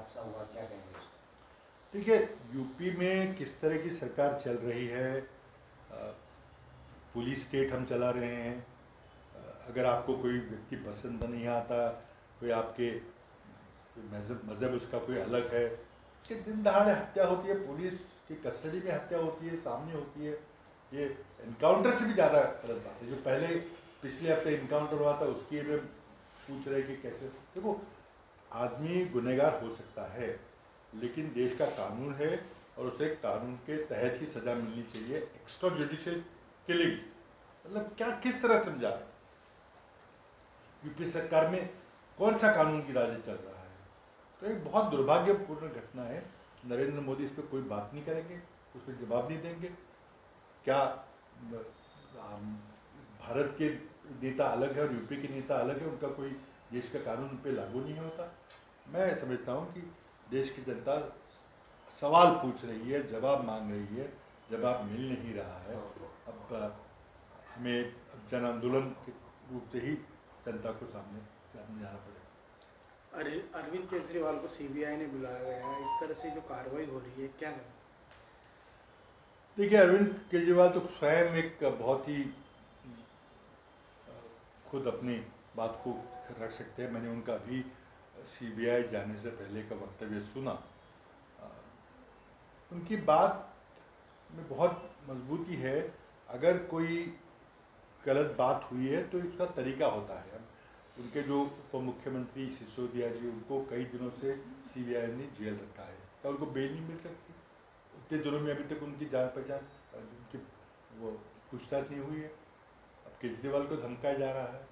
हादसा हुआ, क्या कहेंगे उसको? देखिए, यूपी में किस तरह की सरकार चल रही है, पुलिस स्टेट हम चला रहे हैं। अगर आपको कोई व्यक्ति पसंद नहीं आता, कोई आपके मज़हब उसका कोई अलग है, उसके दिन दहाड़े हत्या होती है, पुलिस की कस्टडी में हत्या होती है, सामने होती है। ये इनकाउंटर से भी ज़्यादा गलत बात है। जो पहले पिछले हफ्ते इनकाउंटर हुआ था उसकी में पूछ रहे कि कैसे। देखो, आदमी गुनहगार हो सकता है, लेकिन देश का कानून है और उसे कानून के तहत ही सज़ा मिलनी चाहिए। एक्स्ट्रा जुडिशियल किलिंग मतलब क्या, किस तरह समझा? यूपी सरकार में कौन सा कानून की राज चल रहा है? तो एक बहुत दुर्भाग्यपूर्ण घटना है। नरेंद्र मोदी इस पर कोई बात नहीं करेंगे, उस पर जवाब नहीं देंगे। क्या भारत के नेता अलग है और यूपी के नेता अलग है? उनका कोई देश का कानून उन पर लागू नहीं होता? मैं समझता हूँ कि देश की जनता सवाल पूछ रही है, जवाब मांग रही है, जवाब मिल नहीं रहा है। अब हमें जन आंदोलन के रूप से ही जनता को सामने जाना पड़ेगा। अरविंद केजरीवाल को सीबीआई ने बुलाया गया है, इस तरह से जो कार्रवाई हो रही है, क्या करें? देखिए, अरविंद केजरीवाल तो स्वयं एक बहुत ही खुद अपनी बात को रख सकते हैं। मैंने उनका भी सीबीआई जाने से पहले का वक्तव्य सुना। उनकी बात में बहुत मजबूती है। अगर कोई गलत बात हुई है तो इसका तरीका होता है। उनके जो उप मुख्यमंत्री सिसोदिया जी, उनको कई दिनों से सीबीआई ने जेल रखा है, तो उनको बेल नहीं मिल सकती। उतने दिनों में अभी तक उनकी जान पहचान, उनकी वो पूछताछ नहीं हुई है। अब केजरीवाल को धमकाया जा रहा है।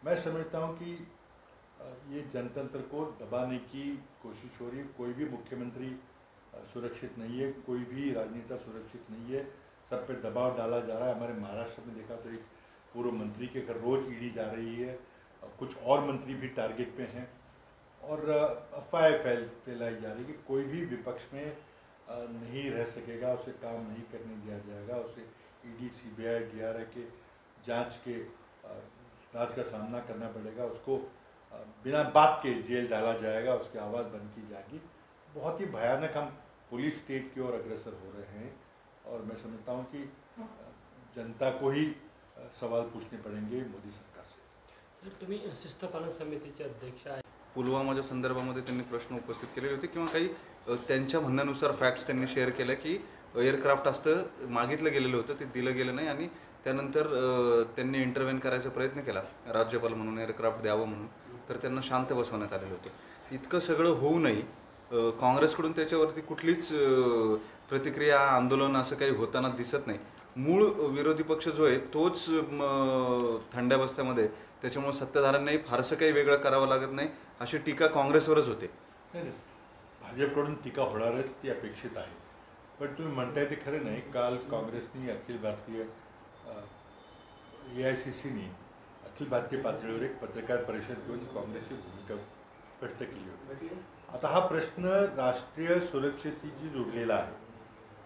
मैं समझता हूँ कि ये जनतंत्र को दबाने की कोशिश हो रही है। कोई भी मुख्यमंत्री सुरक्षित नहीं है, कोई भी राजनेता सुरक्षित नहीं है, सब पे दबाव डाला जा रहा है। हमारे महाराष्ट्र में देखा तो एक पूर्व मंत्री के घर रोज ईडी जा रही है, कुछ और मंत्री भी टारगेट पे हैं, और अफवाहें फैलाई जा रही है कि कोई भी विपक्ष में नहीं रह सकेगा, उसे काम नहीं करने दिया जाएगा, उसे ईडी सीबीआई डीआरआई के जांच का सामना करना पड़ेगा, उसको बिना बात के जेल डाला जाएगा, उसकी आवाज़ बंद की जाएगी। बहुत ही भयानक हम पुलिस स्टेट की ओर अग्रसर हो रहे हैं, और मैं समझता हूँ कि जनता को ही सवाल पूछने पडेंगे मोदी सरकार से। सर, तुम्ही शिस्तपालन समितीचे अध्यक्ष आहे। पुलवामाच्या संदर्भामध्ये त्यांनी प्रश्न उपस्थित केलेले होते, किंवा काही त्यांच्या म्हणण्यानुसार फॅक्ट्स त्यांनी शेअर केले की एअरक्राफ्ट असतं मागितलं गेलेलं होतं, ते दिलं गेलं नाही, आणि त्यानंतर त्यांनी इंटरव्हेन करायचा प्रयत्न केला राज्यपाल म्हणून, एअरक्राफ्ट द्यावं म्हणून, तर त्यांना शांत बसवण्यात आलेलं होतं। इतकं सगळं होऊनही काँग्रेसकडून त्याच्यावरती कुठलीच प्रतिक्रिया, आंदोलन असं काही होताना दिसत नाही। मूळ विरोधी पक्ष जो आहे तोच थंड्या बस्त्यामध्ये, त्याच्यामुळे सत्ताधाऱ्यांनाही फारसं काही वेगळं करावं लागत नाही, अशी टीका काँग्रेसवरच होते। भाजपकडून टीका होणारच, ती अपेक्षित आहे। पण तुम्ही म्हणताय ते खरं नाही। काल काँग्रेसने अखिल भारतीय AICCने अखिल भारतीय पातळीवर एक पत्रकार परिषद घेऊन काँग्रेसची भूमिका स्पष्ट केली होती। आता हा प्रश्न राष्ट्रीय सुरक्षेशी जोडलेला आहे,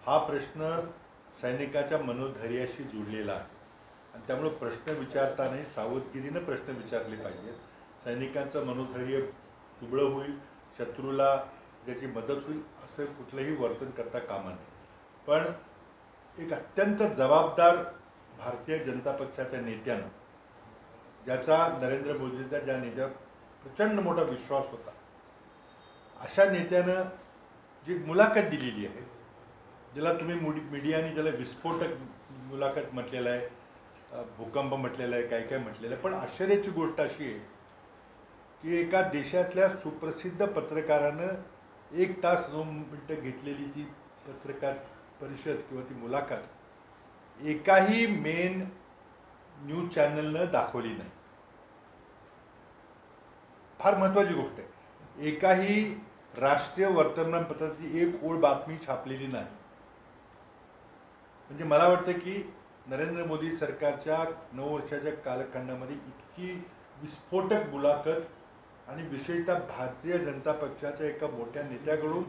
हा प्रश्न सैनिकाच्या मनोधैर्याशी जोडलेला आहे, आणि त्यामुळे प्रश्न विचारताना सावधगिरीने प्रश्न विचारले पाहिजेत। सैनिकांचं मनोधैर्य दुबळं होईल, शत्रूला त्याची मदत होईल असं कुठलंही वर्तन करता कामा नये। पण एक अत्यंत जबाबदार भारतीय जनता पक्षाच्या नेत्यानं, ज्याचा नरेंद्र मोदींचा ज्या नेत्यावर प्रचंड मोठा विश्वास होता, अशा नेत्यानं जी मुलाखत दिलेली आहे, ज्याला तुम्ही मीडियाने ज्याला विस्फोटक मुलाखत म्हटलेलं आहे, भूकंप म्हटलेलं आहे, काय काय म्हटलेलं आहे, पण आश्चर्याची गोष्ट अशी आहे की एका देशातल्या सुप्रसिद्ध पत्रकारानं 1 तास 9 मिनिटं घेतलेली ती पत्रकार परिषद किंवा ती मुलाखत एकाही मेन न्यूज चॅनलनं दाखवली नाही। फार महत्त्वाची गोष्ट आहे, एकाही राष्ट्रीय वर्तमानपत्राची एक ओळ बातमी छापलेली नाही। म्हणजे मला वाटतं की नरेंद्र मोदी सरकारच्या 9 वर्षाच्या कालखंडामध्ये इतकी विस्फोटक मुलाखत, आणि विशेषतः भारतीय जनता पक्षाच्या एका मोठ्या नेत्याकडून,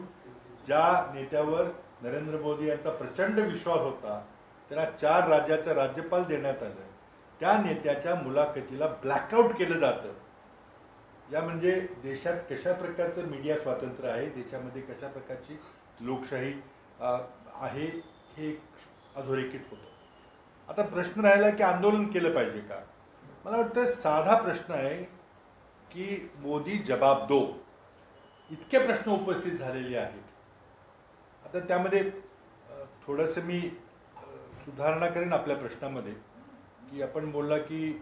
ज्या नेत्यावर नरेंद्र मोदी यांचा प्रचंड विश्वास होता, त्यांना 4 राज्याचं राज्यपाल देण्यात आलं, त्या नेत्याच्या मुलाखतीला ब्लॅकआउट केलं जातं, या म्हणजे देशात कशा प्रकारचं मीडिया स्वातंत्र्य आहे, देशामध्ये कशा प्रकारची लोकशाही आहे, हे अधोरेखित होतं. आता प्रश्न राहिला की आंदोलन केलं पाहिजे का. मला वाटतं साधा प्रश्न आहे की मोदी जवाब दो, इतके प्रश्न उपस्थित झालेले आहेत. आता त्यामध्ये थोडंसं मी सुधारणा करेन आपल्या प्रश्नामध्ये, की आपण बोलला की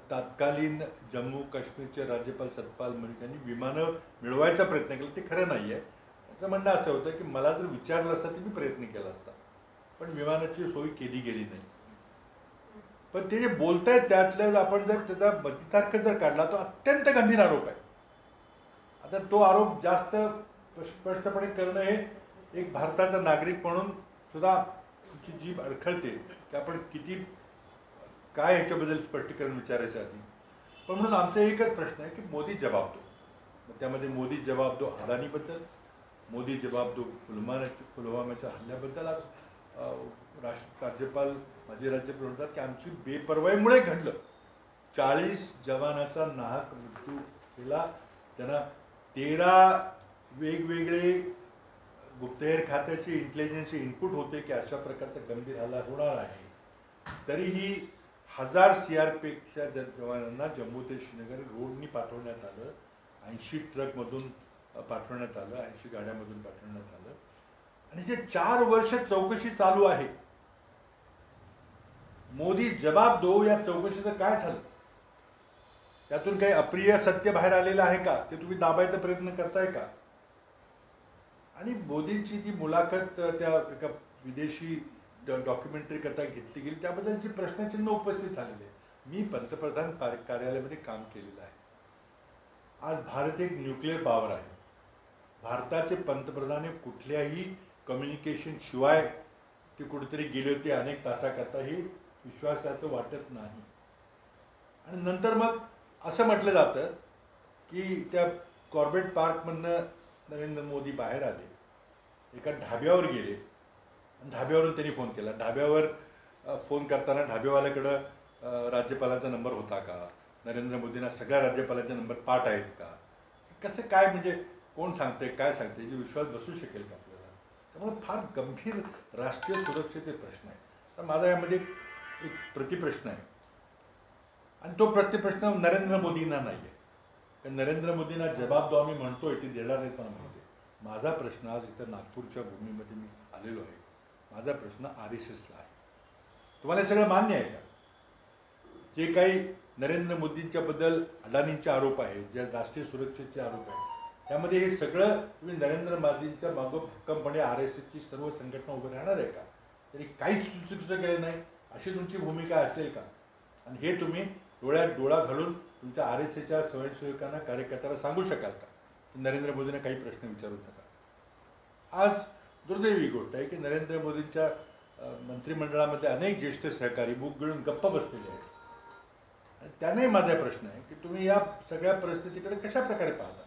तत्कालीन जम्मू काश्मीरचे राज्यपाल सत्यपाल मलिक यांनी विमानं मिळवायचा प्रयत्न केला. ते खरं नाही आहे. त्याचं म्हणणं असं होतं की मला जर विचारलं असतं तर मी प्रयत्न केला असता, पण विमानाची सोय केली गेली नाही. पण ते जे बोलत आहेत त्यातलं आपण जर त्याचा प्रतितार्थ जर काढला तो अत्यंत गंभीर आरोप आहे. आता तो आरोप जास्त स्पष्टपणे करणं हे एक भारताचा नागरिक म्हणून सुद्धा तुमची जीभ अडखळते की आपण किती काय ह्याच्याबद्दल स्पष्टीकरण विचारायचं आधी. पण म्हणून आमचा एकच प्रश्न आहे की मोदी जबाब दो. त्यामध्ये मोदी जबाब दो अदानीबद्दल, मोदी जबाब दो पुलवामाच्या हल्ल्याबद्दल. आज राज्यपाल माजी राज्यपाल म्हणतात की आमची बेपर्वाईमुळे घडलं. 40 जवानाचा नाहक मृत्यू केला. त्यांना 13 वेगवेगळे गुप्तहेर खात्याचे इंटेलिजन्सचे इनपुट होते की अशा प्रकारचा गंभीर हल्ला होणार आहे. तरीही 1000 CRPच्या जवानांना जम्मू ते श्रीनगर रोडनी पाठवण्यात आलं. 80 ट्रकमधून पाठवण्यात आलं, 80 गाड्यामधून पाठवण्यात आलं. आणि जे 4 वर्ष चौकशी चालू आहे, मोदी जबाब दो या चौकशीचं काय झालं? त्यातून काही अप्रिय सत्य बाहेर आलेलं आहे का? ते तुम्ही दाबायचा प्रयत्न करताय का? आणि मोदींची ती मुलाखत त्या एका विदेशी डॉक्युमेंटरी करता घेतली गेली त्याबद्दलची प्रश्नचिन्ह उपस्थित झालेले आहे. मी पंतप्रधान कार्यालयामध्ये काम केलेलं आहे. आज भारत एक न्यूक्लिअर पॉवर आहे. भारताचे पंतप्रधान हे कुठल्याही कम्युनिकेशन शिवाय ते कुठेतरी गेले होते अनेक तासाकरताही विश्वासाचं वाटत नाही. आणि नंतर मग असं म्हटलं जातं की त्या कॉर्बेट पार्कमधनं नरेंद्र मोदी बाहेर आले, एका ढाब्यावर गेले आणि ढाब्यावरून त्यांनी फोन केला. ढाब्यावर फोन करताना ढाब्यावाल्याकडं राज्यपालांचा नंबर होता का? नरेंद्र मोदींना सगळ्या राज्यपालांचे नंबर पाठ आहेत का? कसं काय, म्हणजे कोण सांगते काय सांगते, याची विश्वास बसू शकेल का आपल्याला? त्यामुळे फार गंभीर राष्ट्रीय सुरक्षेचे प्रश्न आहे. तर माझा यामध्ये एक प्रतिप्रश्न आहे आणि तो प्रतिप्रश्न नरेंद्र मोदींना नाही आहे. कारण नरेंद्र मोदींना जबाब दो आम्ही म्हणतोय, ते देणार नाहीत मला माहिती आहे. माझा प्रश्न आज इथं नागपूरच्या भूमीमध्ये मी आलेलो आहे. माझा प्रश्न RSSला आहे. तुम्हाला हे सगळं मान्य आहे का? जे काही नरेंद्र मोदींच्याबद्दल अडाणींचे आरोप आहेत, जे राष्ट्रीय सुरक्षेचे आरोप आहेत, त्यामध्ये हे सगळं तुम्ही नरेंद्र मोदींच्या मागं भक्कमपणे RSSची सर्व संघटना उभी राहणार आहे का? तरी काहीच चुकीचं केलं नाही अशी तुमची भूमिका असेल का? आणि हे तुम्ही डोळ्यात डोळा घालून तुमच्या RSSच्या स्वयंसेवकांना कार्यकर्त्याला सांगू शकाल का की नरेंद्र मोदींना काही प्रश्न विचारू नका? आज दुर्दैवी गोष्ट आहे की नरेंद्र मोदींच्या मंत्रिमंडळामधले अनेक ज्येष्ठ सहकारी बुक गिळून गप्प बसलेले आहेत. आणि त्यांनाही माझा प्रश्न आहे की तुम्ही या सगळ्या परिस्थितीकडे कशा प्रकारे पाहता?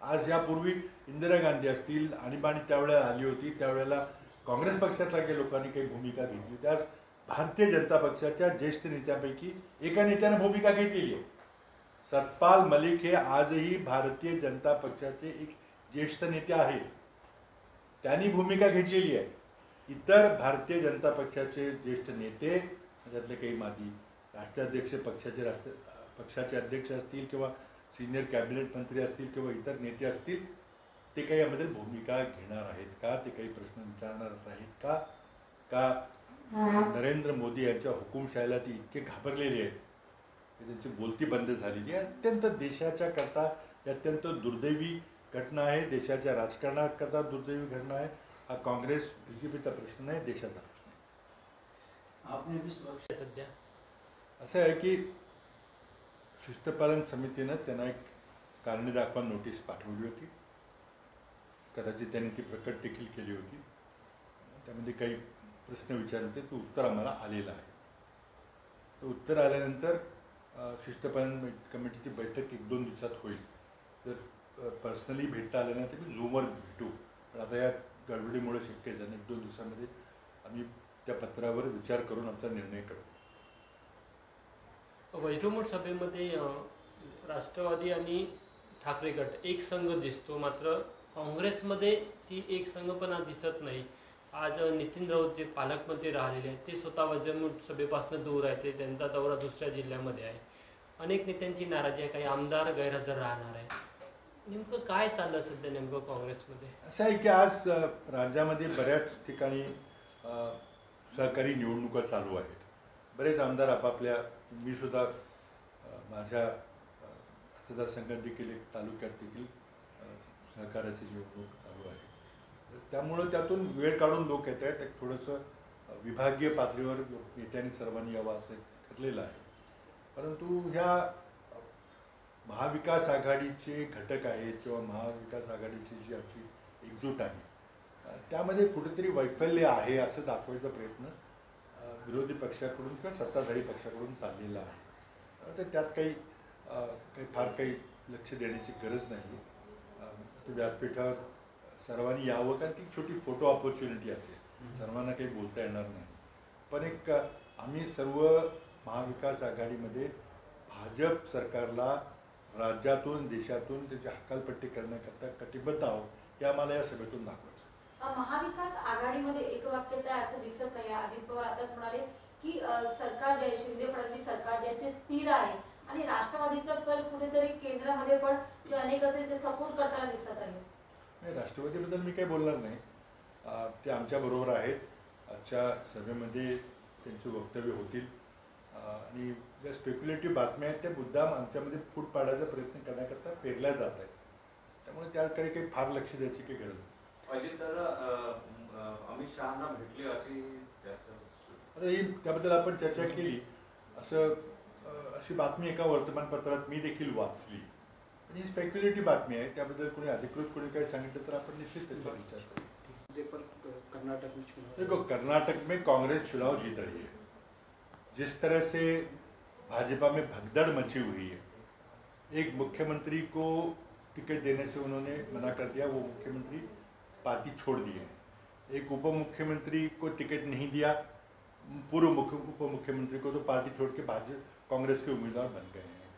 आज यापूर्वी इंदिरा गांधी असतील, आणीबाणी त्यावेळेला आली होती, त्यावेळेला काँग्रेस पक्षातल्या काही लोकांनी काही भूमिका घेतली होती. आज भारतीय जनता पक्षाच्या ज्येष्ठ नेत्यापैकी एका नेत्याने भूमिका घेतलेली आहे. सत्यपाल मलिक हे आजही भारतीय जनता पक्षाचे एक ज्येष्ठ नेते आहेत. त्यांनी भूमिका घेतलेली आहे. इतर भारतीय जनता पक्षाचे ज्येष्ठ नेते, त्यातले काही माजी राष्ट्राध्यक्ष, पक्षाचे अध्यक्ष असतील किंवा सिनियर कॅबिनेट मंत्री असतील किंवा इतर नेते असतील, ते काही यामध्ये भूमिका घेणार आहेत का? ते काही प्रश्न विचारणार आहेत का? का नरेंद्र मोदी यांच्या हुकुमशाहीला ती इतके घाबरलेले आहेत की त्यांची बोलती बंद झालेली आहे? अत्यंत देशाच्या करता अत्यंत दुर्दैवी घटना आहे. देशाच्या राजकारणाकरता दुर्दैवी घटना आहे. हा काँग्रेस BJPचा प्रश्न नाही, देशाचा प्रश्न आहे. सध्या असं आहे की शिस्तपालन समितीनं त्यांना एक कारणे दाखवा नोटीस पाठवली होती. कदाचित त्यांनी ती प्रकट देखील केली होती. त्यामध्ये काही प्रश्न विचारले होते, ते उत्तर आम्हाला आलेलं आहे. तर उत्तर आल्यानंतर शिस्तपालन कमिटीची बैठक 1-2 दिवसात होईल. तर पर्सनली भेटता आलं नाही तर मी झूमवर भेटू. पण आता या गडबडीमुळे शक्य आहे. 1-2 दिवसामध्ये आम्ही त्या पत्रावर विचार करून आमचा निर्णय करू. वैद्यमठ सभेमध्ये राष्ट्रवादी आणि ठाकरे गट एक संघ दिसतो, मात्र काँग्रेसमध्ये ती एक संघपणा दिसत नाही. आज नितीन राऊत जे पालकमंत्री राहिलेले आहेत ते स्वतः वज्रमूठ सभेपासून दूर आहेत. त्यांचा दौरा दुसऱ्या जिल्ह्यामध्ये आहे. अनेक नेत्यांची नाराजी आहे, काही आमदार गैरहजर राहणार आहे. नेमकं काय चाललं सध्या नेमकं काँग्रेसमध्ये? असं आहे की आज राज्यामध्ये बऱ्याच ठिकाणी सहकारी निवडणुका चालू आहेत. बरेच आमदार आपापल्या, मी सुद्धा माझ्या मतदारसंघात देखील एक तालुक्यात देखील सहकार्याची निवडणूक चालू आहे. त्यामुळं त्यातून वेळ काढून लोक येत आहेत. एक थोडंसं विभागीय पातळीवर नेत्यांनी सर्वांनी यावं असं ठरलेलं आहे. परंतु ह्या महाविकास आघाडीचे घटक आहेत किंवा महाविकास आघाडीची जी आमची एकजूट आहे त्यामध्ये कुठेतरी वैफल्य आहे असं दाखवायचा प्रयत्न विरोधी पक्षाकडून किंवा सत्ताधारी पक्षाकडून चाललेला आहे. तर त्यात काही फार काही लक्ष देण्याची गरज नाही. व्यासपीठावर सर्वांनी यावं, कारण ती छोटी फोटो ऑपॉर्च्युनिटी असेल, सर्वांना काही बोलता येणार नाही. पण एक आम्ही सर्व महाविकास आघाडीमध्ये भाजप सरकारला राज्यातून देशातून त्याची हकालपट्टी करण्याकरता कटिबद्ध आहोत हे आम्हाला या सभेतून दाखवायचं. महाविकास आघाडीमध्ये एकवाक्यता आहे असं दिसत नाही. अजित पवार आताच म्हणाले की सरकार जे शिंदे फडणवीस सरकार जे आहे ते स्थिर आहे आणि राष्ट्रवादीचा कल कुठेतरी केंद्रामध्ये पण जे अनेक असेल ते सपोर्ट करताना दिसत आहे. नाही, राष्ट्रवादीबद्दल मी काही बोलणार नाही. ते आमच्याबरोबर आहेत. आजच्या सभेमध्ये त्यांचे वक्तव्य होतील आणि ज्या स्पेक्युलेटिव्ह बातम्या आहेत त्या मुद्दाम आमच्यामध्ये फूट पाडायचा प्रयत्न करण्याकरता पेरल्या जात आहेत. त्यामुळे त्याकडे काही फार लक्ष द्यायची काही गरज नाही. अजित दादा अमित शहांना भेटले अशी आता ही त्याबद्दल आपण चर्चा केली. अशी बातमी एका वर्तमानपत्रात मी देखील वाचली. पण ही स्पेक्युलेटिव्ह बातमी आहे. त्याबद्दल कोणी अधिकृत कोणी काही सांगितलं तर आपण निश्चित त्याच्यावर विचार करू. देखो, कर्नाटक में कांग्रेस चुनाव जीत रही है. जिस तरह से भाजपा में भगदड़ मची हुई है, एक मुख्यमंत्री को टिकट देने से उन्होंने मना कर दिया, वो मुख्यमंत्री पार्टी छोड़ दिए हैं. एक उप मुख्यमंत्री को टिकट नहीं दिया, पूर्व उप मुख्यमंत्री को, तो पार्टी छोड़ के कांग्रेस के उम्मीदवार बन गए हैं.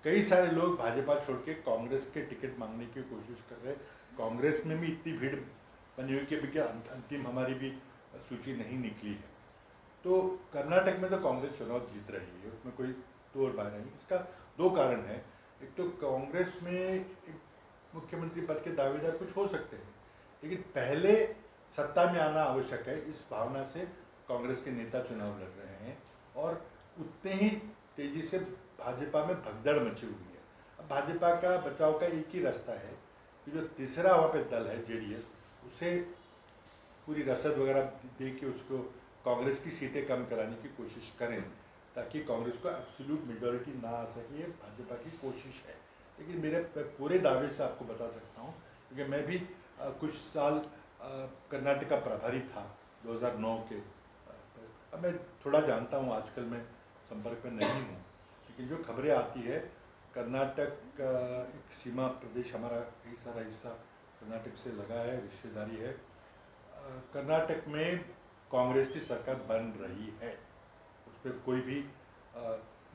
कई सारे लोग भाजपा छोड़ के कांग्रेस के टिकट मांगने की कोशिश कर रहे हैं. कांग्रेस में भी इतनी भीड़ बनी हुई कि अंतिम हमारी भी सूची नहीं निकली है. तो कर्नाटक में तो कांग्रेस चुनाव जीत रही है, उसमें कोई दो और बार नहीं. इसका दो कारण है. एक तो कांग्रेस में एक मुख्यमंत्री पद के दावेदार कुछ हो सकते हैं, लेकिन पहले सत्ता में आना आवश्यक है, इस भावना से कांग्रेस के नेता चुनाव लड़ रहे हैं. और उतने ही तेजी से भाजपा में भगदड़ मची हुई है. अब भाजपा का बचाव का एक ही रास्ता है कि जो तीसरा वहाँ पे दल है जेडीएस, उसे पूरी रसद वगैरह दे के उसको कांग्रेस की सीटें कम कराने की कोशिश करें, ताकि कांग्रेस को एब्सोल्यूट मेजॉरिटी ना आ सके. ये भाजपा की कोशिश है. लेकिन मेरे पूरे दावे से आपको बता सकता हूँ, क्योंकि मैं भी कुछ साल कर्नाटक का प्रभारी था 2009 के. अब मैं थोड़ा जानता हूँ, आजकल मैं संपर्क में नहीं हूँ, लेकिन जो खबरें आती है कर्नाटक एक सीमा प्रदेश, हमारा कई सारा हिस्सा कर्नाटक से लगा है, रिश्तेदारी है. कर्नाटक में कांग्रेस की सरकार बन रही है. उस पर कोई भी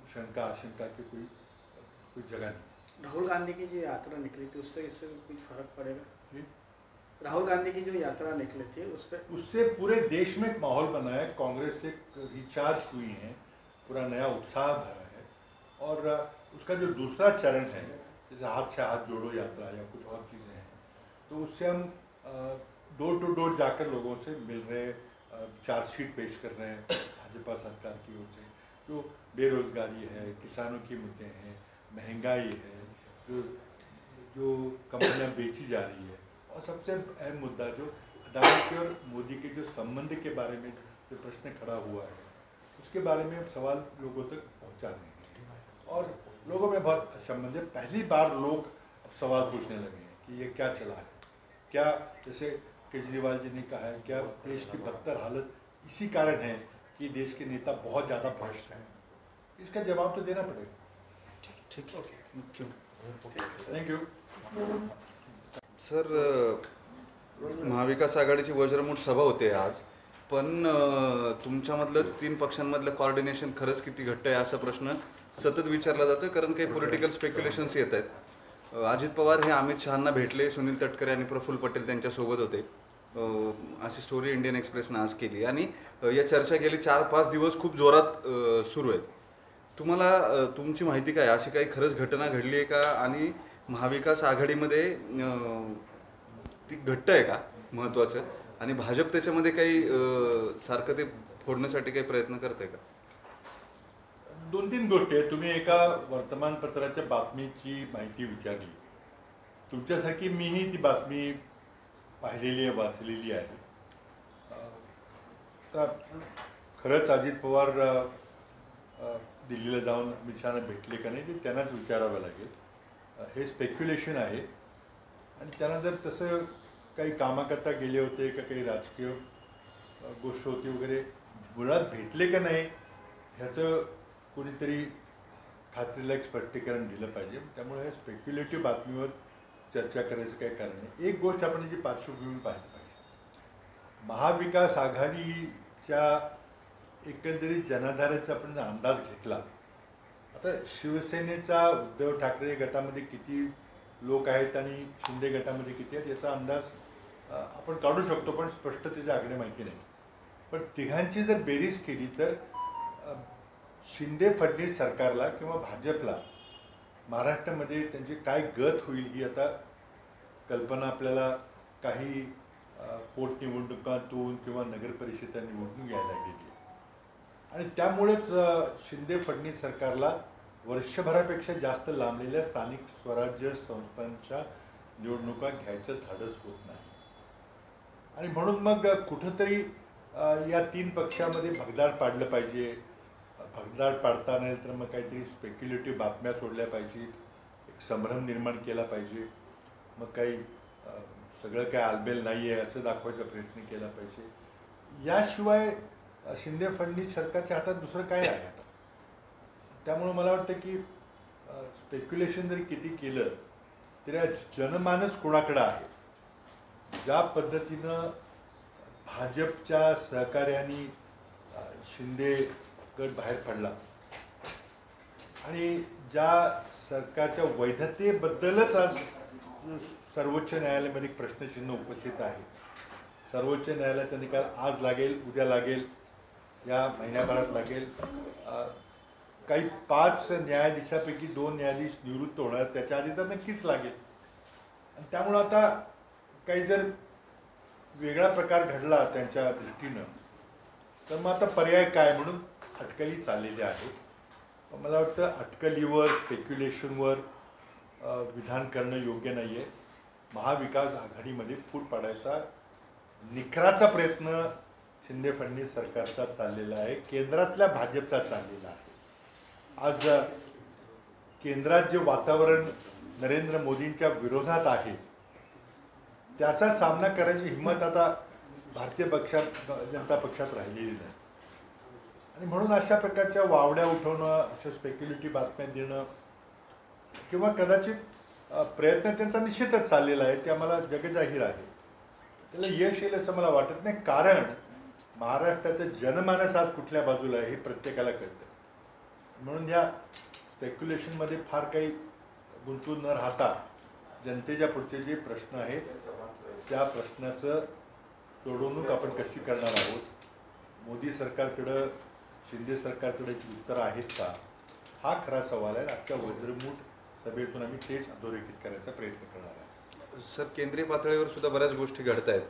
शंका आशंका की कोई जगह नहीं. राहुल गांधी की जो यात्रा निकली थी उससे इससे कुछ फर्क पड़ेगा? जी? राहुल गांधी की जो यात्रा निकली थी उससे पूरे देश में एक माहौल बना है. कांग्रेस से रिचार्ज हुई है, पूरा नया उत्साह भरा है. और उसका जो दूसरा चरण है, जैसे हाथ से हाथ जोड़ो यात्रा या कुछ और चीज़ें हैं, तो उससे हम डोर टू डोर जाकर लोगों से मिल रहे हैं, चार्जशीट पेश कर रहे हैं भाजपा सरकार की ओर से. जो बेरोजगारी है, किसानों के मुद्दे हैं, महंगाई है, जो कंपनियां बेची जा रही है, और सबसे अहम मुद्दा जो अदानी और मोदी के जो संबंध के बारे में जो प्रश्न खड़ा हुआ है, उसके बारे में सवाल लोगों तक पहुंचा रहे हैं. और लोगों में बहुत संबंध है. पहली बार लोग अब सवाल पूछने लगे हैं कि ये क्या चला है, क्या, जैसे केजरीवाल जी ने कहा है, क्या देश की बदतर हालत इसी कारण है कि देश के नेता बहुत ज़्यादा भ्रष्ट हैं. इसका जवाब तो देना पड़ेगा. ठीक है. Thank you. सर, महाविकास आघाडीची वज्रमूठ सभा होते आज, पण तुमच्यामधलं 3 पक्षांमधलं कोऑर्डिनेशन खरंच किती घट्ट आहे असा प्रश्न सतत विचारला जातो कारण काही पॉलिटिकल स्पेक्युलेशन्स येत आहेत. अजित पवार हे अमित शहांना भेटले, सुनील तटकरे आणि प्रफुल्ल पटेल त्यांच्यासोबत होते, अशी स्टोरी इंडियन एक्सप्रेसनं आज केली. आणि या चर्चा गेली 4-5 दिवस खूप जोरात सुरू आहेत. तुम्हाला तुमची माहिती काय, अशी काही खरंच घटना घडली आहे का? आणि महाविकास आघाडीमध्ये ती घट्ट आहे का महत्त्वाचं? आणि भाजप त्याच्यामध्ये काही सारखं ते फोडण्यासाठी काही प्रयत्न करते का? 2-3 गोष्टी आहेत. तुम्ही एका वर्तमानपत्राच्या बातमीची माहिती विचारली. तुमच्यासारखी मीही ती बातमी पाहिलेली आहे, वाचलेली आहे. तर खरंच अजित पवार दिल्लीला जाऊन अमित शहांना भेटले का नाही ते त्यांनाच विचारावं लागेल. हे स्पेक्युलेशन आहे. आणि त्यांना जर तसं काही कामाकरता गेले होते का काही राजकीय गोष्ट होती वगैरे, मुळात भेटले का नाही ह्याचं कोणीतरी खात्रीला एक स्पष्टीकरण दिलं पाहिजे. त्यामुळे ह्या स्पेक्युलेटिव्ह बातमीवर चर्चा करायचं काही कारण नाही. एक गोष्ट आपण जी पार्श्वभूमी पाहिली पाहिजे. महाविकास आघाडीच्या एकंदरीत जनाधाराचा आपण अंदाज घेतला. आता शिवसेनेचा उद्धव ठाकरे गटामध्ये किती लोक आहेत आणि शिंदे गटामध्ये किती आहेत याचा अंदाज आपण काढू शकतो, पण स्पष्टतेच्या आकडे माहिती नाही. पण तिघांची जर बेरीज केली तर शिंदे फडणवीस सरकारला किंवा भाजपला महाराष्ट्रामध्ये त्यांची काय गत होईल ही आता कल्पना आपल्याला काही पोटनिवडणुकांतून किंवा नगरपरिषदा निवडणूक यायला गेली आहे. आणि त्यामुळेच शिंदे फडणवीस सरकारला वर्षभरापेक्षा जास्त लांबलेल्या स्थानिक स्वराज्य संस्थांच्या निवडणुका घ्यायचं धाडस होत नाही. आणि म्हणून मग कुठंतरी या 3 पक्षामध्ये भगदाड पाडलं पाहिजे. भगदाड पाडता नाही तर मग काहीतरी स्पेक्युलेटिव्ह बातम्या सोडल्या पाहिजेत, एक संभ्रम निर्माण केला पाहिजे. मग काही सगळं काय आलबेल नाही आहे असं दाखवायचा प्रयत्न केला पाहिजे. याशिवाय शिंदे फडणवीस सरकारच्या हातात दुसरं काय आहे आता. त्यामुळं मला वाटतं की स्पेक्युलेशन जरी किती केलं तरी आज जनमानस कोणाकडं आहे. ज्या पद्धतीनं भाजपच्या सहकार्याने शिंदे गट बाहेर पडला आणि ज्या सरकारच्या वैधतेबद्दलच आज सर्वोच्च न्यायालयामध्ये एक प्रश्नचिन्ह उपस्थित आहे. सर्वोच्च न्यायालयाचा निकाल आज लागेल, उद्या लागेल, या महिन्याभरात लागेल. काही 5 न्यायाधीशापैकी 2 न्यायाधीश निवृत्त होणार, त्याच्या आधी तर नक्कीच लागेल. आणि त्यामुळं आता काही जर वेगळा प्रकार घडला त्यांच्या दृष्टीनं तर मग आता पर्याय काय म्हणून अटकली चाललेल्या आहेत. मला वाटतं अटकलीवर स्पेक्युलेशनवर विधान करणं योग्य नाही आहे. महाविकास आघाडीमध्ये फूट पाडायचा निखराचा प्रयत्न शिंदे फडणवीस सरकारचा चाललेला आहे, केंद्रातल्या भाजपचा चाललेला आहे. आज केंद्रात जे वातावरण नरेंद्र मोदींच्या विरोधात आहे त्याचा सामना करायची हिंमत आता भारतीय जनता पक्षात राहिलेली नाही. आणि म्हणून अशा प्रकारच्या वावड्या उठवणं, अशा स्पेक्युलेटिव्ह बातम्या देणं किंवा कदाचित प्रयत्न त्यांचा निश्चितच चाललेला आहे, ते आम्हाला जगजाहीर आहे. त्याला यश येईल असं मला वाटत नाही. कारण महाराष्ट्राचं जनमानस आज कुठल्या बाजूला आहे हे प्रत्येकाला कळतं. म्हणून या स्पेक्युलेशनमध्ये फार काही गुंतून न राहता जनतेच्या पुढचे जे प्रश्न आहेत त्या प्रश्नाचं सोडवणूक आपण कशी करणार आहोत, मोदी सरकारकडं शिंदे सरकारकडे उत्तरं आहेत का, हा खरा सवाल आहे. आजच्या वज्रमूठ सभेतून आम्ही तेच अधोरेखित करायचा प्रयत्न करणार आहे. सर, केंद्रीय पातळीवर सुद्धा बऱ्याच गोष्टी घडत आहेत.